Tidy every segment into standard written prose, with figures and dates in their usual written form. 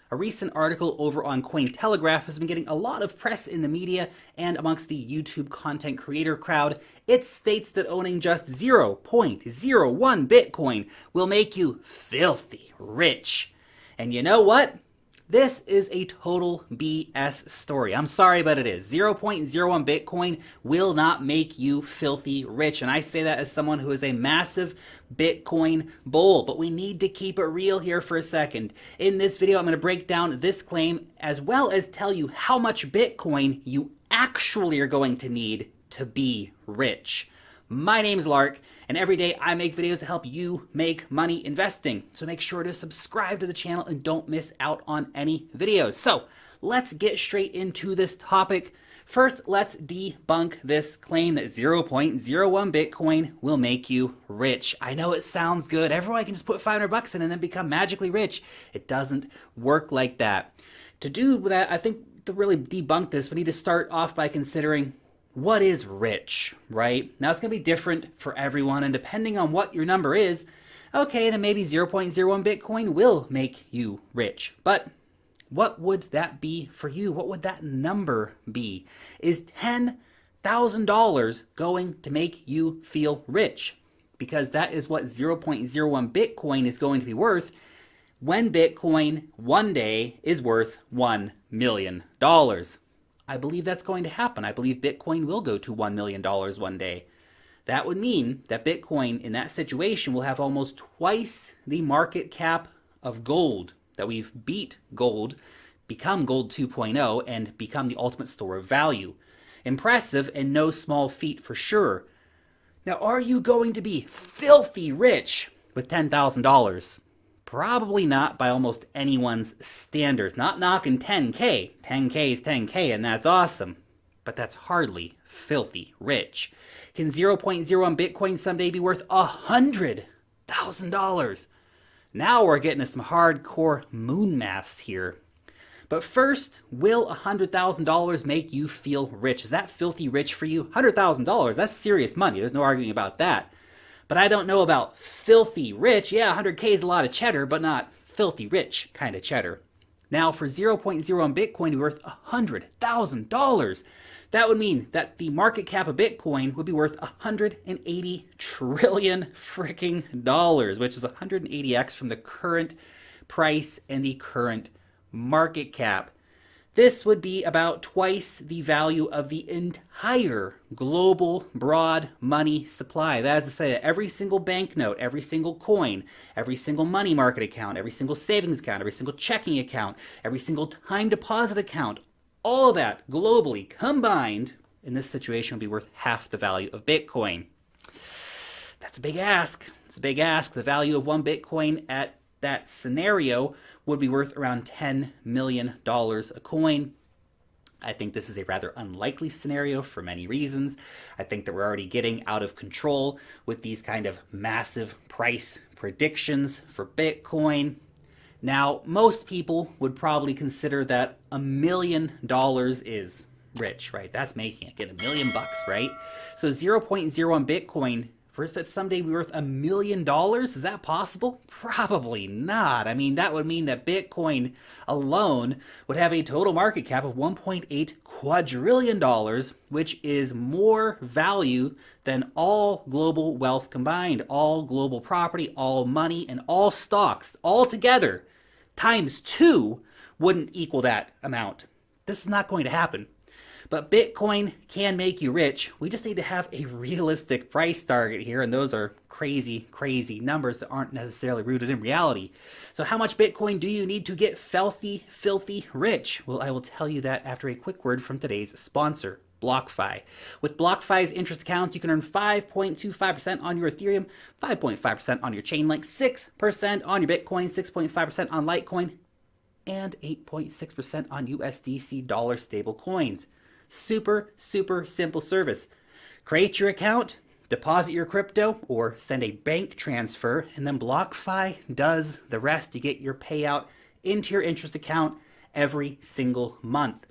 A recent article over on Cointelegraph has been getting a lot of press in the media and amongst the YouTube content creator crowd. It states that owning just 0.01 Bitcoin will make you filthy rich. And you know what? This is a total BS story. I'm sorry, but it is. 0.01 Bitcoin will not make you filthy rich. And I say that as someone who is a massive Bitcoin bull. But we need to keep it real here for a second. In this video, I'm going to break down this claim as well as tell you how much Bitcoin you actually are going to need to be rich. My name's Lark, and every day I make videos to help you make money investing. So make sure to subscribe to the channel and don't miss out on any videos. So let's get straight into this topic. First, let's debunk this claim that 0.01 Bitcoin will make you rich. I know it sounds good. Everyone can just put 500 bucks in and then become magically rich. It doesn't work like that. To do that, I think to really debunk this, we need to start off by considering what is rich, right? Now it's going to be different for everyone, and depending on what your number is, okay, then maybe 0.01 Bitcoin will make you rich. But what would that be for you? What would that number be? Is $10,000 going to make you feel rich? Because that is what 0.01 Bitcoin is going to be worth when Bitcoin one day is worth $1 million. I believe that's going to happen. I believe Bitcoin will go to $1 million one day. That would mean that Bitcoin in that situation will have almost twice the market cap of gold, that we've beat gold, become gold 2.0, and become the ultimate store of value. Impressive and no small feat for sure. Now, are you going to be filthy rich with $10,000? Probably not by almost anyone's standards. Not knocking 10K. 10K is 10K, and that's awesome. But that's hardly filthy rich. Can 0.01 Bitcoin someday be worth $100,000? Now we're getting to some hardcore moon maths here. But first, will $100,000 make you feel rich? Is that filthy rich for you? $100,000, that's serious money. There's no arguing about that. But I don't know about filthy rich. Yeah, 100K is a lot of cheddar, but not filthy rich kind of cheddar. Now, for 0.01 Bitcoin to be worth $100,000, that would mean that the market cap of Bitcoin would be worth 180 trillion freaking dollars, which is 180x from the current price and the current market cap. This would be about twice the value of the entire global broad money supply. That is to say that every single banknote, every single coin, every single money market account, every single savings account, every single checking account, every single time deposit account, all of that globally combined in this situation would be worth half the value of Bitcoin. That's a big ask. It's a big ask. The value of one Bitcoin at that scenario would be worth around $10 million a coin. I think this is a rather unlikely scenario for many reasons. I think that we're already getting out of control with these kind of massive price predictions for Bitcoin. Now, most people would probably consider that $1 million is rich, right? That's making it. Get $1 million bucks, right? So 0.01 Bitcoin first, that someday be worth $1 million? Is that possible? Probably not. I mean, that would mean that Bitcoin alone would have a total market cap of $1.8 quadrillion, which is more value than all global wealth combined, all global property, all money, and all stocks all together times 2 wouldn't equal that amount. This is not going to happen. But Bitcoin can make you rich. We just need to have a realistic price target here, and those are crazy, crazy numbers that aren't necessarily rooted in reality. So how much Bitcoin do you need to get filthy rich? Well, I will tell you that after a quick word from today's sponsor, BlockFi. With BlockFi's interest accounts, you can earn 5.25% on your Ethereum, 5.5% on your Chainlink, 6% on your Bitcoin, 6.5% on Litecoin, and 8.6% on USDC dollar stable coins. Super simple service. Create your account, deposit your crypto, or send a bank transfer, and then BlockFi does the rest. You get your payout into your interest account every single month.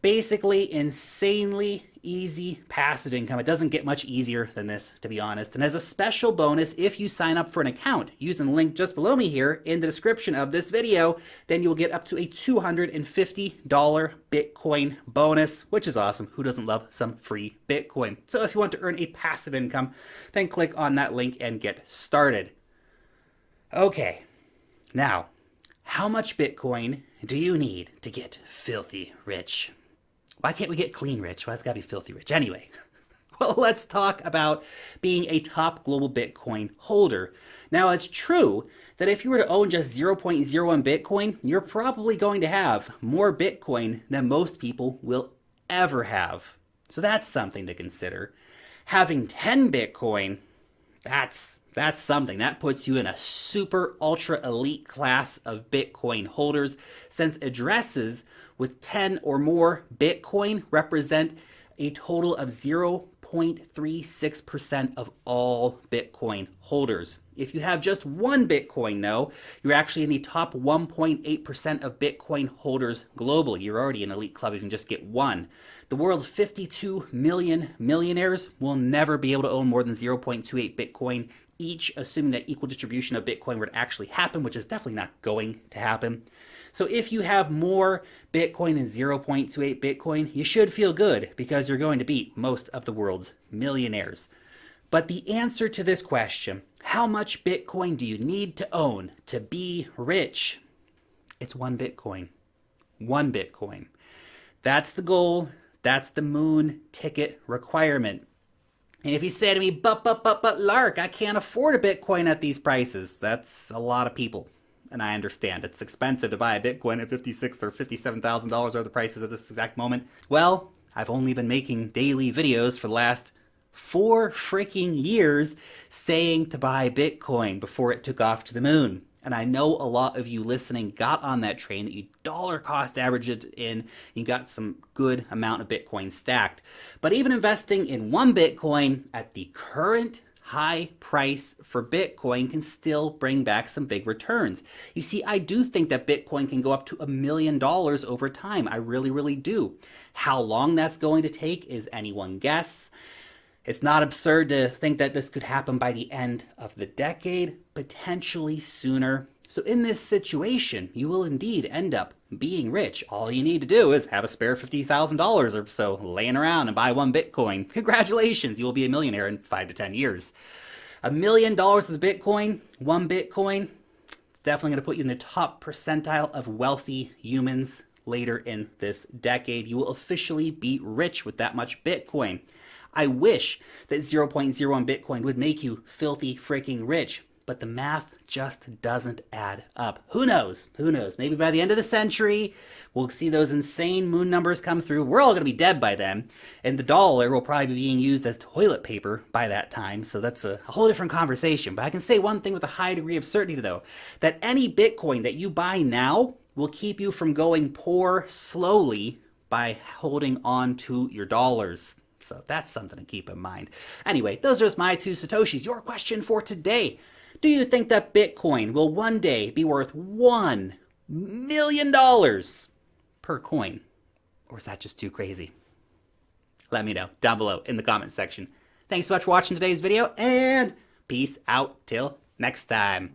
Basically, insanely easy passive income. It doesn't get much easier than this, to be honest. And as a special bonus, if you sign up for an account using the link just below me here in the description of this video, then you'll get up to a $250 Bitcoin bonus, which is awesome. Who doesn't love some free Bitcoin? So if you want to earn a passive income, then click on that link and get started. Okay, now, how much Bitcoin do you need to get filthy rich? Why can't we get clean rich? Why it's gotta be filthy rich? Anyway, well, let's talk about being a top global Bitcoin holder. Now, it's true that if you were to own just 0.01 Bitcoin, you're probably going to have more Bitcoin than most people will ever have. So that's something to consider. Having 10 Bitcoin, that's something. That puts you in a super ultra elite class of Bitcoin holders, since addresses with 10 or more Bitcoin represent a total of 0.36% of all Bitcoin holders. If you have just one Bitcoin, though, you're actually in the top 1.8% of Bitcoin holders globally. You're already an elite club if you can just get one. The world's 52 million millionaires will never be able to own more than 0.28 Bitcoin each, assuming that equal distribution of Bitcoin were to actually happen, which is definitely not going to happen. So if you have more Bitcoin than 0.28 Bitcoin, you should feel good because you're going to beat most of the world's millionaires. But the answer to this question, how much Bitcoin do you need to own to be rich? It's one Bitcoin. One Bitcoin. That's the goal. That's the moon ticket requirement. And if you say to me, but Lark, I can't afford a Bitcoin at these prices. That's a lot of people. And I understand it's expensive to buy a Bitcoin at $56,000 or $57,000 are the prices at this exact moment. Well, I've only been making daily videos for the last 4 freaking years saying to buy Bitcoin before it took off to the moon. And I know a lot of you listening got on that train, that you dollar cost averaged it in, and you got some good amount of Bitcoin stacked. But even investing in one Bitcoin at the current high price for Bitcoin can still bring back some big returns. You see, I do think that Bitcoin can go up to $1 million over time. I really, really do. How long that's going to take is anyone's guess. It's not absurd to think that this could happen by the end of the decade, potentially sooner. So in this situation, you will indeed end up being rich. All you need to do is have a spare $50,000 or so laying around and buy one Bitcoin. Congratulations, you will be a millionaire in 5 to 10 years. $1 million of the Bitcoin, one Bitcoin, it's definitely going to put you in the top percentile of wealthy humans later in this decade. You will officially be rich with that much Bitcoin. I wish that 0.01 Bitcoin would make you filthy freaking rich, but the math just doesn't add up. Who knows? Who knows? Maybe by the end of the century, we'll see those insane moon numbers come through. We're all going to be dead by then, and the dollar will probably be being used as toilet paper by that time, so that's a whole different conversation. But I can say one thing with a high degree of certainty, though, that any Bitcoin that you buy now will keep you from going poor slowly by holding on to your dollars. So that's something to keep in mind. Anyway, those are just my 2 Satoshis. Your question for today. Do you think that Bitcoin will one day be worth $1 million per coin? Or is that just too crazy? Let me know down below in the comment section. Thanks so much for watching today's video, and peace out till next time.